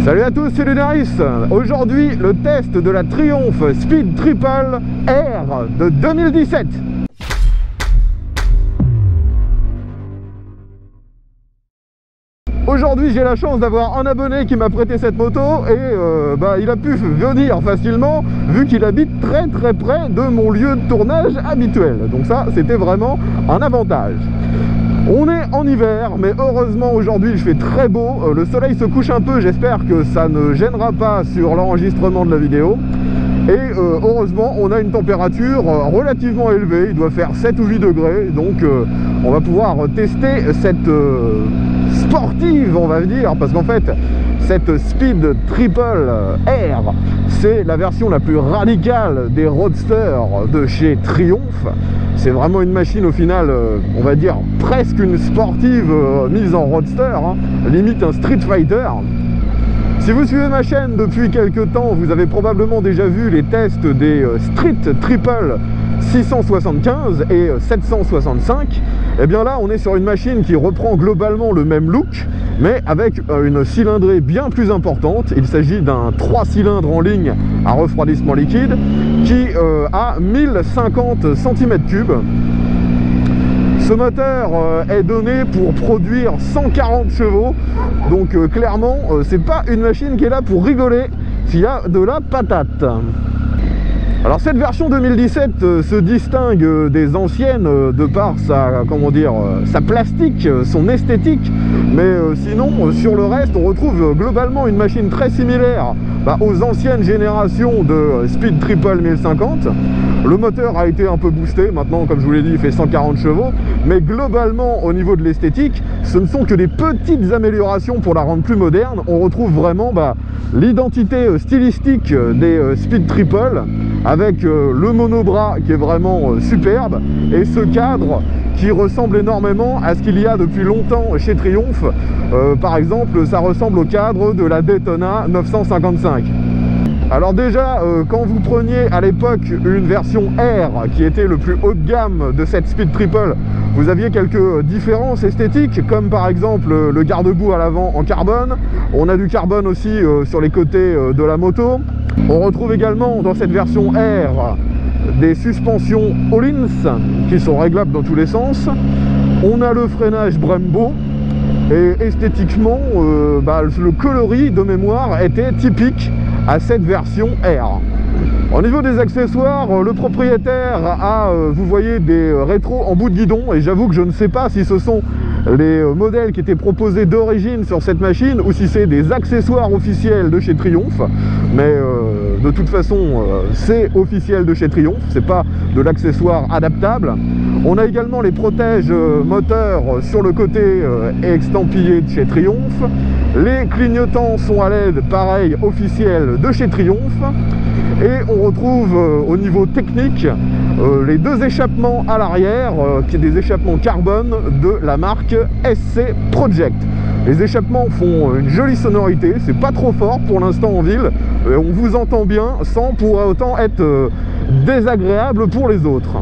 Salut à tous, c'est Lunaris. Aujourd'hui, le test de la Triumph Speed Triple R de 2017. Aujourd'hui, j'ai la chance d'avoir un abonné qui m'a prêté cette moto et il a pu venir facilement vu qu'il habite très près de mon lieu de tournage habituel. Donc ça, c'était vraiment un avantage. On est en hiver, mais heureusement aujourd'hui il fait très beau, le soleil se couche un peu, j'espère que ça ne gênera pas sur l'enregistrement de la vidéo. Et heureusement on a une température relativement élevée, il doit faire 7 ou 8 degrés, donc on va pouvoir tester cette sportive, on va dire, parce qu'en fait cette Speed Triple R, c'est la version la plus radicale des roadsters de chez Triumph. C'est vraiment une machine au final, on va dire presque une sportive mise en roadster, hein, limite un Street Fighter. Si vous suivez ma chaîne depuis quelques temps, vous avez probablement déjà vu les tests des Street Triple 675 et 765. Et bien là, on est sur une machine qui reprend globalement le même look, mais avec une cylindrée bien plus importante. Il s'agit d'un 3 cylindres en ligne à refroidissement liquide qui a 1050 cm3. Ce moteur est donné pour produire 140 chevaux, donc clairement c'est pas une machine qui est là pour rigoler, s'il y a de la patate. Alors cette version 2017 se distingue des anciennes de par sa, comment dire, sa plastique, son esthétique, mais sinon sur le reste on retrouve globalement une machine très similaire aux anciennes générations de Speed Triple 1050. Le moteur a été un peu boosté, maintenant comme je vous l'ai dit il fait 140 chevaux, mais globalement au niveau de l'esthétique ce ne sont que des petites améliorations pour la rendre plus moderne. On retrouve vraiment l'identité stylistique des Speed Triple avec le monobras qui est vraiment superbe et ce cadre qui ressemble énormément à ce qu'il y a depuis longtemps chez Triumph. Par exemple, ça ressemble au cadre de la Daytona 955. Alors déjà, quand vous preniez à l'époque une version R qui était le plus haut de gamme de cette Speed Triple, vous aviez quelques différences esthétiques, comme par exemple le garde-boue à l'avant en carbone. On a du carbone aussi sur les côtés de la moto. On retrouve également dans cette version R des suspensions Öhlins qui sont réglables dans tous les sens. On a le freinage Brembo. Et esthétiquement, le coloris de mémoire était typique à cette version R. Au niveau des accessoires, le propriétaire a, vous voyez, des rétros en bout de guidon, et j'avoue que je ne sais pas si ce sont les modèles qui étaient proposés d'origine sur cette machine ou si c'est des accessoires officiels de chez Triumph, mais de toute façon c'est officiel de chez Triumph, c'est pas de l'accessoire adaptable. On a également les protèges moteurs sur le côté estampillé de chez Triumph. Les clignotants sont à LED, pareil, officiel de chez Triumph. Et on retrouve au niveau technique les deux échappements à l'arrière, qui sont des échappements carbone de la marque SC Project. Les échappements font une jolie sonorité, c'est pas trop fort pour l'instant en ville, on vous entend bien sans pour autant être désagréable pour les autres.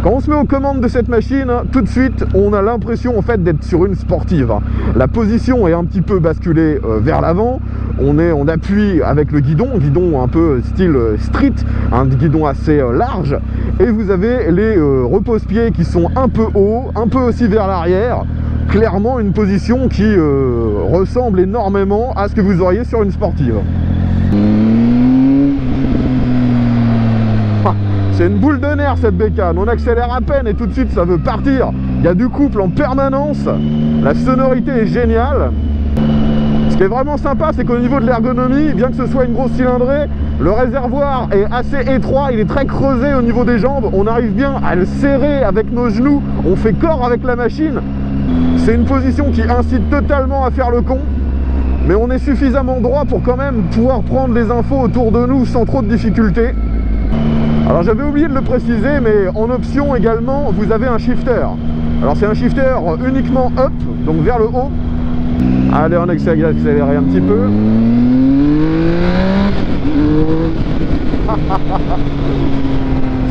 Quand on se met aux commandes de cette machine, tout de suite on a l'impression en fait d'être sur une sportive. La position est un petit peu basculée vers l'avant, on appuie avec le guidon un peu style street, un guidon assez large, et vous avez les repose-pieds qui sont un peu hauts, un peu aussi vers l'arrière. Clairement une position qui ressemble énormément à ce que vous auriez sur une sportive. C'est une boule de nerfs cette bécane, on accélère à peine et tout de suite ça veut partir. Il y a du couple en permanence, la sonorité est géniale. Ce qui est vraiment sympa, c'est qu'au niveau de l'ergonomie, bien que ce soit une grosse cylindrée, le réservoir est assez étroit, il est très creusé au niveau des jambes, on arrive bien à le serrer avec nos genoux, on fait corps avec la machine. C'est une position qui incite totalement à faire le con, mais on est suffisamment droit pour quand même pouvoir prendre les infos autour de nous sans trop de difficultés. Alors j'avais oublié de le préciser, mais en option également vous avez un shifter. Alors c'est un shifter uniquement up, donc vers le haut. Allez, on accélère un petit peu.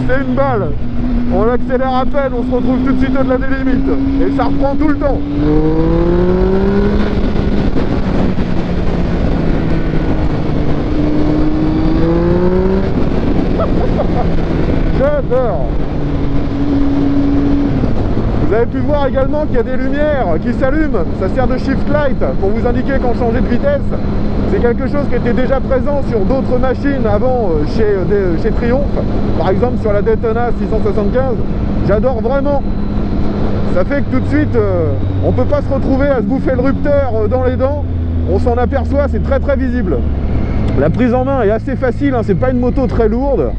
C'est une balle. On accélère à peine, on se retrouve tout de suite au-delà des limites. Et ça reprend tout le temps. avez pu voir également qu'il y a des lumières qui s'allument. Ça sert de shift light pour vous indiquer quand changer de vitesse. C'est quelque chose qui était déjà présent sur d'autres machines avant chez Triumph. Par exemple sur la Daytona 675. J'adore vraiment. Ça fait que tout de suite, on ne peut pas se retrouver à se bouffer le rupteur dans les dents. On s'en aperçoit, c'est très très visible. La prise en main est assez facile, hein, c'est pas une moto très lourde.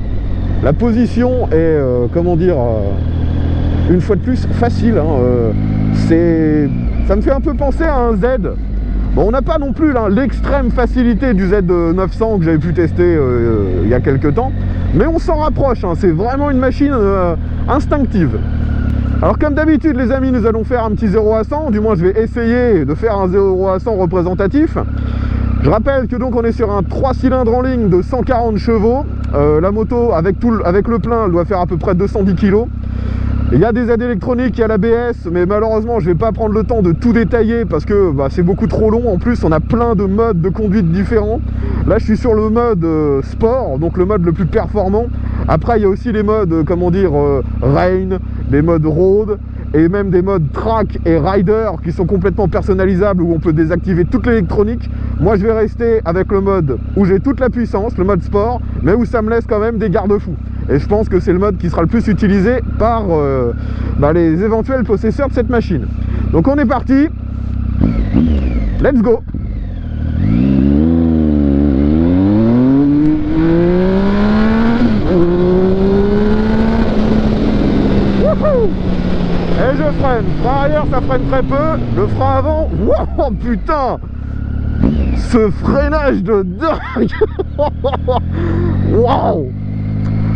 La position est, comment dire, une fois de plus, facile. Hein, ça me fait un peu penser à un Z. Bon, on n'a pas non plus l'extrême facilité du Z900 que j'avais pu tester il y a quelques temps. Mais on s'en rapproche, hein, c'est vraiment une machine instinctive. Alors comme d'habitude les amis, nous allons faire un petit 0 à 100, du moins je vais essayer de faire un 0 à 100 représentatif. Je rappelle que donc on est sur un 3 cylindres en ligne de 140 chevaux. La moto avec le plein, elle doit faire à peu près 210 kg. Il y a des aides électroniques, il y a l'ABS, mais malheureusement je ne vais pas prendre le temps de tout détailler parce que c'est beaucoup trop long. En plus on a plein de modes de conduite différents. Là je suis sur le mode sport, donc le mode le plus performant. Après il y a aussi les modes, comment dire, rain, des modes road et même des modes track et rider qui sont complètement personnalisables où on peut désactiver toute l'électronique. Moi je vais rester avec le mode où j'ai toute la puissance, le mode sport, mais où ça me laisse quand même des garde-fous. Et je pense que c'est le mode qui sera le plus utilisé par les éventuels possesseurs de cette machine. Donc on est parti. Let's go. Et je freine. Frein arrière, ça freine très peu. Le frein avant, wow, putain, ce freinage de dingue. Waouh.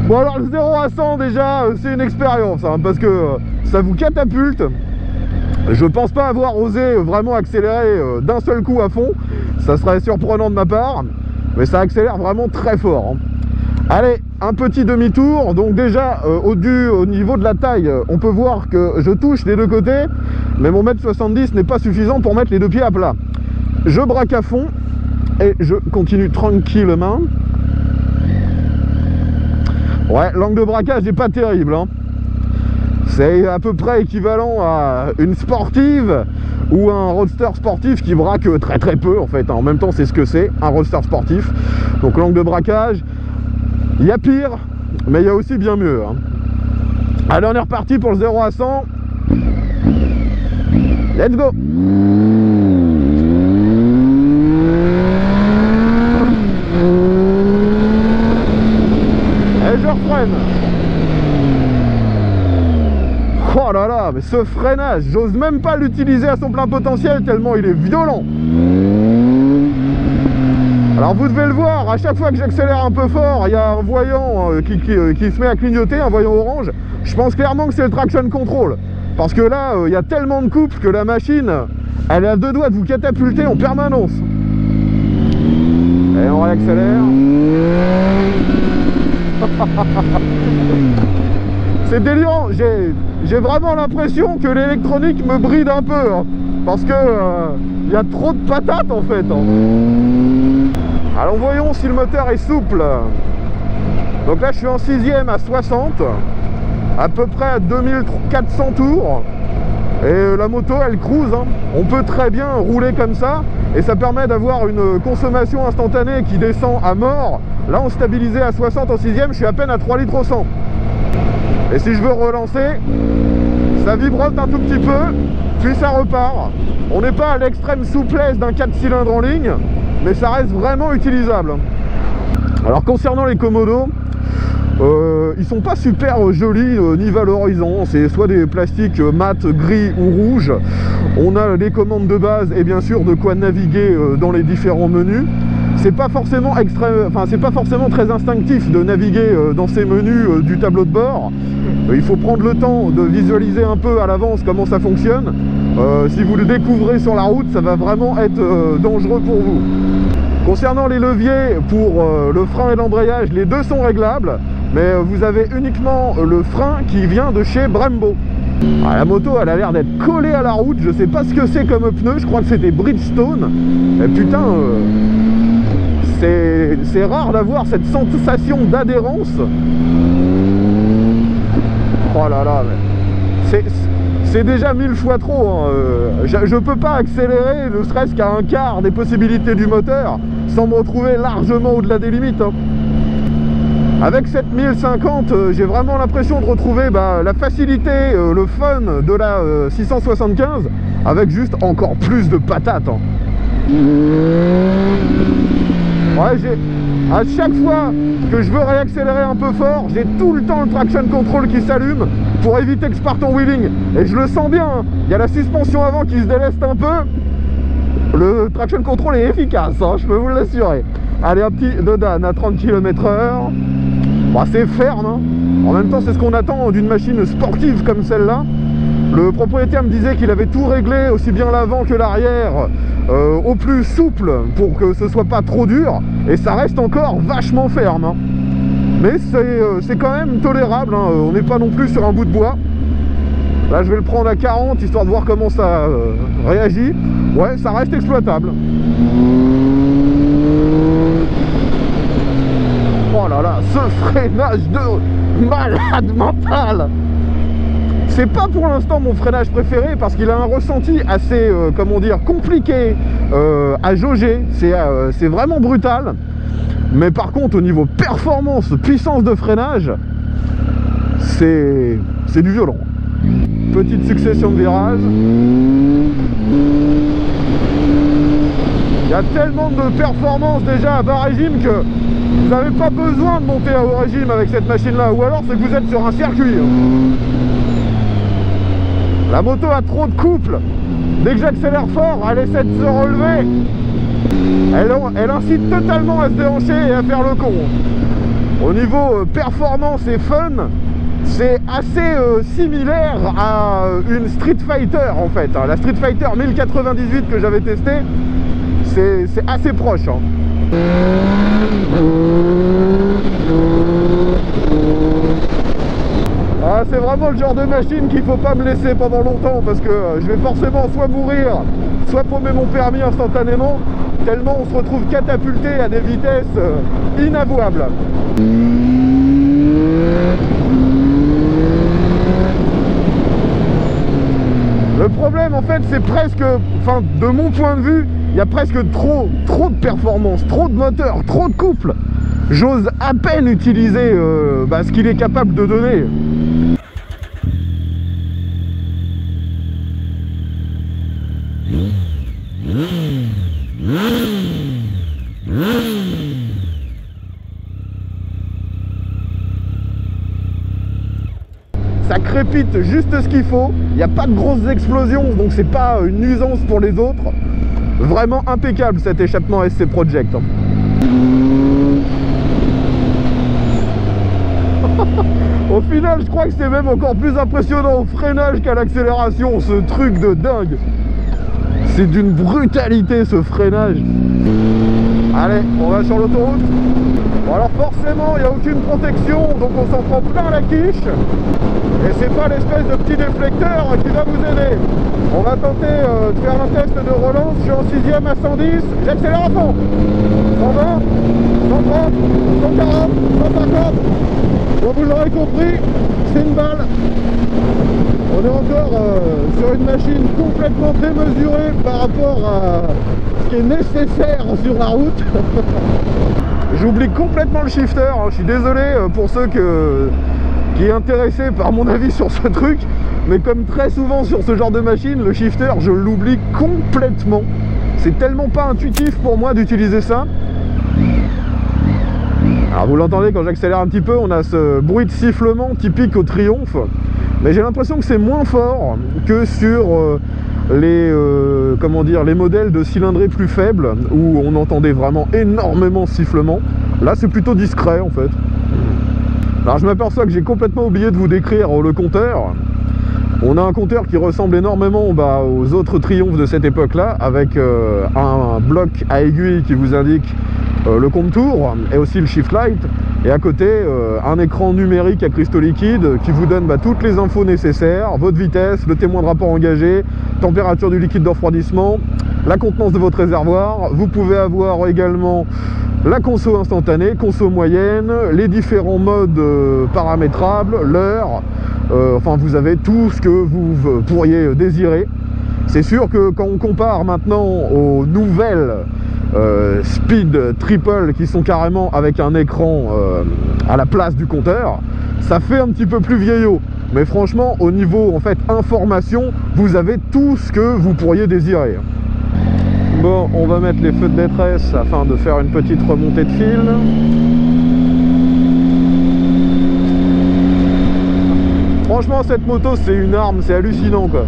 Bon alors le 0 à 100 déjà c'est une expérience hein, parce que ça vous catapulte. Je pense pas avoir osé vraiment accélérer d'un seul coup à fond. Ça serait surprenant de ma part. Mais ça accélère vraiment très fort hein. Allez, un petit demi-tour. Donc déjà au niveau de la taille, on peut voir que je touche des deux côtés. Mais mon 1m70 n'est pas suffisant pour mettre les deux pieds à plat. Je braque à fond et je continue tranquillement. Ouais, l'angle de braquage n'est pas terrible hein. C'est à peu près équivalent à une sportive ou un roadster sportif qui braque très très peu en fait. En même temps c'est ce que c'est, un roadster sportif. Donc l'angle de braquage, il y a pire, mais il y a aussi bien mieux hein. Allez, on est reparti pour le 0 à 100. Let's go. Et je refreine. Oh là là, mais ce freinage, j'ose même pas l'utiliser à son plein potentiel tellement il est violent. Alors vous devez le voir, à chaque fois que j'accélère un peu fort, il y a un voyant qui se met à clignoter, un voyant orange. Je pense clairement que c'est le traction control. Parce que là, il y a tellement de couple que la machine, elle est à deux doigts de vous catapulter en permanence. Et on réaccélère. C'est délirant, j'ai vraiment l'impression que l'électronique me bride un peu hein, parce que y a trop de patates en fait hein. Alors voyons si le moteur est souple. Donc là je suis en 6ème à 60, à peu près à 2400 tours. Et la moto elle cruise hein. On peut très bien rouler comme ça et ça permet d'avoir une consommation instantanée qui descend à mort. Là on stabilisait à 60 en 6ème, je suis à peine à 3 litres au 100. Et si je veux relancer, ça vibrote un tout petit peu, puis ça repart. On n'est pas à l'extrême souplesse d'un 4 cylindres en ligne, mais ça reste vraiment utilisable. Alors concernant les commodos, ils sont pas super jolis ni valorisants. C'est soit des plastiques mat, gris ou rouge. On a les commandes de base et bien sûr de quoi naviguer dans les différents menus. C'est pas forcément très instinctif de naviguer dans ces menus du tableau de bord. Il faut prendre le temps de visualiser un peu à l'avance comment ça fonctionne. Si vous le découvrez sur la route, ça va vraiment être dangereux pour vous. Concernant les leviers pour le frein et l'embrayage, les deux sont réglables, mais vous avez uniquement le frein qui vient de chez Brembo. Ah, la moto elle a l'air d'être collée à la route, je sais pas ce que c'est comme pneu, je crois que c'est des Bridgestone. Et putain, c'est rare d'avoir cette sensation d'adhérence. Oh là là, c'est déjà 1000 fois trop, hein. Je peux pas accélérer ne serait-ce qu'à un quart des possibilités du moteur sans me retrouver largement au-delà des limites, hein. Avec cette 1050, j'ai vraiment l'impression de retrouver la facilité, le fun de la 675 avec juste encore plus de patates, hein. Ouais, à chaque fois que je veux réaccélérer un peu fort, j'ai tout le temps le traction control qui s'allume pour éviter que je parte en wheeling. Et je le sens bien, hein. Il y a la suspension avant qui se déleste un peu. Le traction control est efficace, hein, je peux vous l'assurer. Allez, un petit Dodan à 30 km/h. Bah, c'est ferme, hein. En même temps, c'est ce qu'on attend d'une machine sportive comme celle-là. Le propriétaire me disait qu'il avait tout réglé, aussi bien l'avant que l'arrière, au plus souple pour que ce soit pas trop dur. Et ça reste encore vachement ferme, hein. Mais c'est quand même tolérable, hein. On n'est pas non plus sur un bout de bois. Là, je vais le prendre à 40, histoire de voir comment ça réagit. Ouais, ça reste exploitable. Oh là là, ce freinage de malade mental! C'est pas pour l'instant mon freinage préféré parce qu'il a un ressenti assez, comment dire, compliqué à jauger. C'est vraiment brutal. Mais par contre, au niveau performance, puissance de freinage, c'est du violon. Petite succession de virages. Il y a tellement de performance déjà à bas régime que vous n'avez pas besoin de monter à haut régime avec cette machine-là. Ou alors c'est que vous êtes sur un circuit. La moto a trop de couple. Dès que j'accélère fort, elle essaie de se relever. Elle incite totalement à se déhancher et à faire le con. Au niveau performance et fun, c'est assez similaire à une Street Fighter en fait. La Street Fighter 1098 que j'avais testée, c'est assez proche, hein. Ah, c'est vraiment le genre de machine qu'il faut pas me laisser pendant longtemps parce que je vais forcément soit mourir, soit paumer mon permis instantanément, tellement on se retrouve catapulté à des vitesses inavouables. Le problème en fait c'est presque, enfin de mon point de vue, il y a presque trop de performance, trop de moteur, trop de couple. J'ose à peine utiliser ce qu'il est capable de donner. Ça crépite juste ce qu'il faut, il n'y a pas de grosses explosions, donc c'est pas une nuisance pour les autres. Vraiment impeccable cet échappement SC Project. Au final, je crois que c'est même encore plus impressionnant au freinage qu'à l'accélération, ce truc de dingue. C'est d'une brutalité ce freinage. Allez, on va sur l'autoroute. Bon alors forcément, il n'y a aucune protection, donc on s'en prend plein la quiche. Et c'est pas l'espèce de petit déflecteur qui va vous aider. On va tenter de faire un test de relance. Je suis en 6ème à 110, j'accélère à fond. 120, 130, 140, 150. Bon, vous l'aurez compris, c'est une balle. On est encore sur une machine complètement démesurée par rapport à ce qui est nécessaire sur la route. J'oublie complètement le shifter, hein. Je suis désolé pour ceux qui est intéressé par mon avis sur ce truc, mais comme très souvent sur ce genre de machine, le shifter, je l'oublie complètement. C'est tellement pas intuitif pour moi d'utiliser ça. Alors vous l'entendez quand j'accélère un petit peu, on a ce bruit de sifflement typique au Triumph, mais j'ai l'impression que c'est moins fort que sur les modèles de cylindrée plus faibles où on entendait vraiment énormément de sifflement. Là c'est plutôt discret en fait. Alors je m'aperçois que j'ai complètement oublié de vous décrire le compteur. On a un compteur qui ressemble énormément aux autres Triumph de cette époque-là, avec un bloc à aiguille qui vous indique le contour et aussi le shift light, et à côté un écran numérique à cristaux liquides qui vous donne toutes les infos nécessaires, votre vitesse, le témoin de rapport engagé, température du liquide de refroidissement, la contenance de votre réservoir. Vous pouvez avoir également la conso instantanée, conso moyenne, les différents modes paramétrables, l'heure, Enfin, vous avez tout ce que vous pourriez désirer. C'est sûr que quand on compare maintenant aux nouvelles Speed Triple qui sont carrément avec un écran à la place du compteur, ça fait un petit peu plus vieillot. Mais franchement, au niveau en fait information, vous avez tout ce que vous pourriez désirer. Bon, on va mettre les feux de détresse afin de faire une petite remontée de fil. Franchement, cette moto, c'est une arme, c'est hallucinant quoi.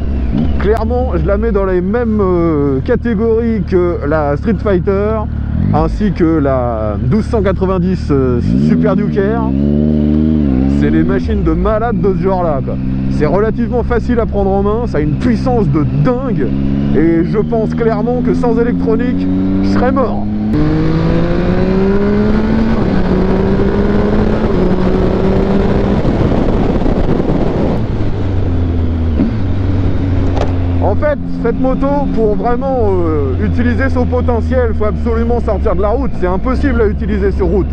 Clairement, je la mets dans les mêmes catégories que la Street Fighter, ainsi que la 1290 Super Duke Air. C'est des machines de malade de ce genre-là, quoi. C'est relativement facile à prendre en main, ça a une puissance de dingue, et je pense clairement que sans électronique, je serais mort. En fait, cette moto, pour vraiment utiliser son potentiel, il faut absolument sortir de la route. C'est impossible à utiliser sur route.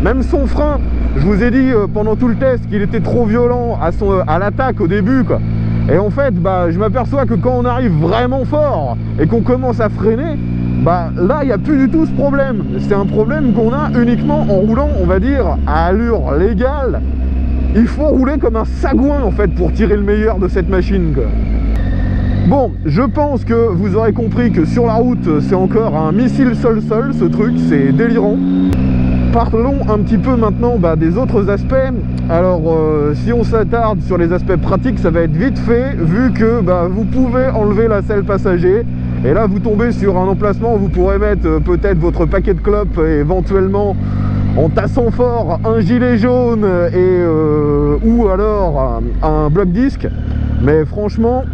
Même son frein, je vous ai dit pendant tout le test qu'il était trop violent à l'attaque au début, quoi. Et en fait, je m'aperçois que quand on arrive vraiment fort et qu'on commence à freiner, là, il n'y a plus du tout ce problème. C'est un problème qu'on a uniquement en roulant, on va dire, à allure légale. Il faut rouler comme un sagouin, en fait, pour tirer le meilleur de cette machine, quoi. Bon, je pense que vous aurez compris que sur la route, c'est encore un missile sol-sol, ce truc, c'est délirant. Parlons un petit peu maintenant des autres aspects. Alors, si on s'attarde sur les aspects pratiques, ça va être vite fait, vu que vous pouvez enlever la selle passager. Et là, vous tombez sur un emplacement où vous pourrez mettre peut-être votre paquet de clopes et éventuellement, en tassant fort, un gilet jaune et ou alors un bloc-disque. Mais franchement,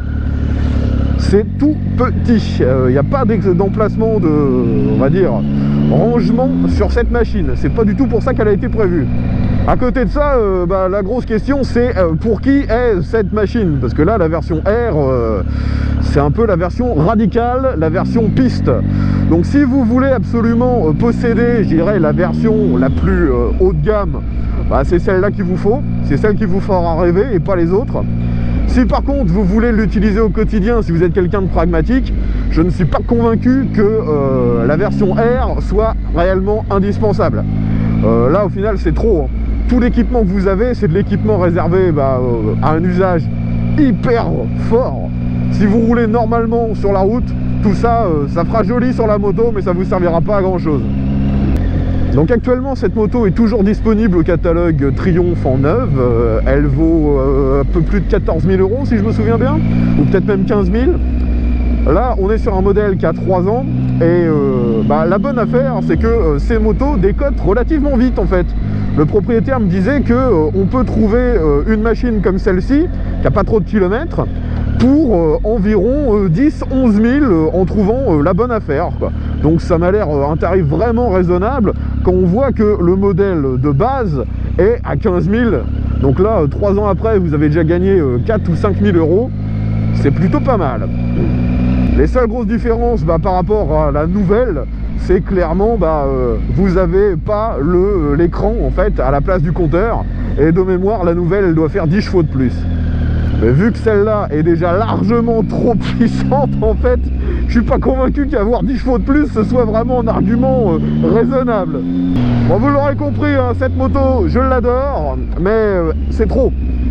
c'est tout petit. Il n'y a pas d'emplacement de, on va dire, rangement sur cette machine. C'est pas du tout pour ça qu'elle a été prévue. À côté de ça, la grosse question c'est pour qui est cette machine? Parce que là, la version R, c'est un peu la version radicale, la version piste. Donc si vous voulez absolument posséder, je dirais, la version la plus haut de gamme, c'est celle-là qu'il vous faut. C'est celle qui vous fera rêver et pas les autres. Si par contre vous voulez l'utiliser au quotidien, si vous êtes quelqu'un de pragmatique, je ne suis pas convaincu que la version R soit réellement indispensable. Là au final c'est trop, hein. Tout l'équipement que vous avez, c'est de l'équipement réservé à un usage hyper fort. Si vous roulez normalement sur la route, tout ça, ça fera joli sur la moto, mais ça ne vous servira pas à grand chose. Donc actuellement cette moto est toujours disponible au catalogue Triumph en neuve. Elle vaut un peu plus de 14 000 € si je me souviens bien, ou peut-être même 15 000. Là on est sur un modèle qui a 3 ans et la bonne affaire c'est que ces motos décotent relativement vite en fait. Le propriétaire me disait qu'on peut trouver une machine comme celle-ci, qui n'a pas trop de kilomètres, pour environ 10-11 000 en trouvant la bonne affaire, quoi. Donc ça m'a l'air un tarif vraiment raisonnable quand on voit que le modèle de base est à 15 000. Donc là, 3 ans après, vous avez déjà gagné 4 ou 5 000 €. C'est plutôt pas mal. Les seules grosses différences par rapport à la nouvelle, c'est clairement vous n'avez pas l'écran en fait à la place du compteur. Et de mémoire, la nouvelle, elle doit faire 10 chevaux de plus. Mais vu que celle-là est déjà largement trop puissante, en fait, je suis pas convaincu qu'avoir 10 chevaux de plus, ce soit vraiment un argument raisonnable. Bon, vous l'aurez compris, hein, cette moto, je l'adore, mais c'est trop.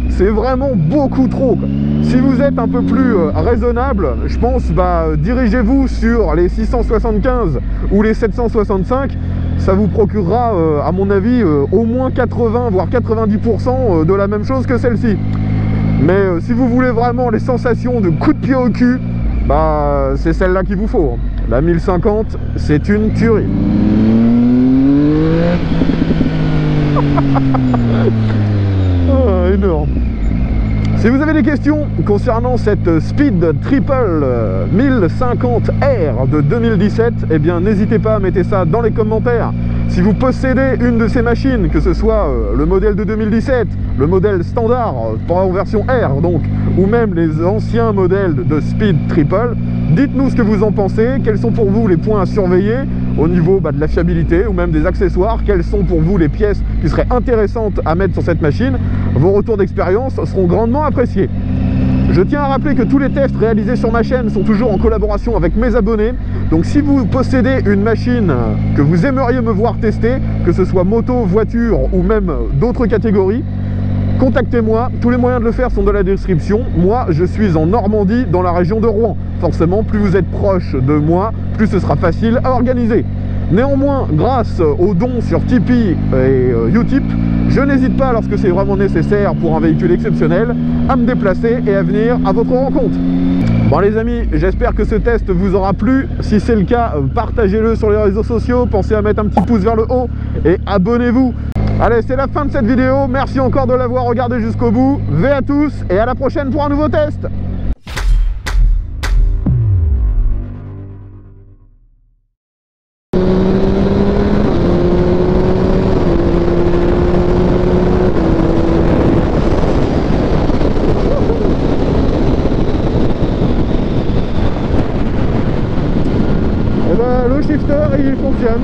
C'est vraiment beaucoup trop, quoi. Si vous êtes un peu plus raisonnable, je pense, dirigez-vous sur les 675 ou les 765. Ça vous procurera, à mon avis, au moins 80 voire 90% de la même chose que celle-ci. Mais si vous voulez vraiment les sensations de coup de pied au cul, c'est celle-là qu'il vous faut. La 1050, c'est une tuerie. Énorme. Si vous avez des questions concernant cette Speed Triple 1050R de 2017, eh bien n'hésitez pas à mettre ça dans les commentaires. Si vous possédez une de ces machines, que ce soit le modèle de 2017, le modèle standard en version R donc, ou même les anciens modèles de Speed Triple, dites-nous ce que vous en pensez, quels sont pour vous les points à surveiller au niveau de la fiabilité ou même des accessoires, quelles sont pour vous les pièces qui seraient intéressantes à mettre sur cette machine. vos retours d'expérience seront grandement appréciés. Je tiens à rappeler que tous les tests réalisés sur ma chaîne sont toujours en collaboration avec mes abonnés. Donc si vous possédez une machine que vous aimeriez me voir tester, que ce soit moto, voiture ou même d'autres catégories, contactez-moi. Tous les moyens de le faire sont dans la description. Moi, je suis en Normandie, dans la région de Rouen. Forcément, plus vous êtes proche de moi, plus ce sera facile à organiser. Néanmoins, grâce aux dons sur Tipeee et Utip, je n'hésite pas, lorsque c'est vraiment nécessaire pour un véhicule exceptionnel, à me déplacer et à venir à votre rencontre. Bon les amis, j'espère que ce test vous aura plu. Si c'est le cas, partagez-le sur les réseaux sociaux. Pensez à mettre un petit pouce vers le haut et abonnez-vous. Allez, c'est la fin de cette vidéo. Merci encore de l'avoir regardé jusqu'au bout. V à tous et à la prochaine pour un nouveau test. Le shifter il fonctionne.